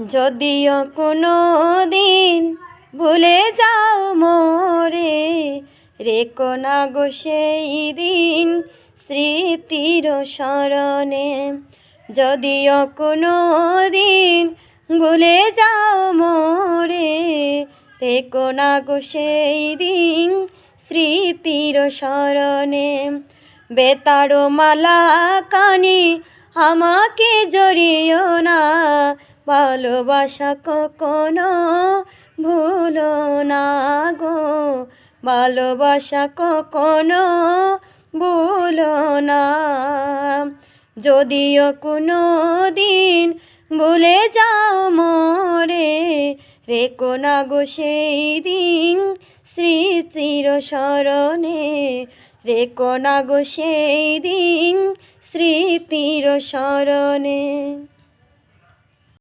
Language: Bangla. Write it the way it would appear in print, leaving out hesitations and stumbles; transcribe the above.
যদিও কোনো দিন ভুলে যাও মোরে, রেখো না গো সেই দিন স্মৃতির স্মরণে। যদিও কোনো দিন ভুলে যাও মোরে, রেখো না গো সেই দিন স্মৃতির স্মরণে। বেতার মালা কানি আমাকে জড়িও না, ভালোবাসা কখনো ভুলো না গো, ভালোবাসা কখনো ভুলো না। যদিও কোনো দিন ভুলে যাও মোরে, রেখো না গো সেই দিন স্মৃতির স্মরণে, রেখো না গো সেই দিন স্মৃতির স্মরণে।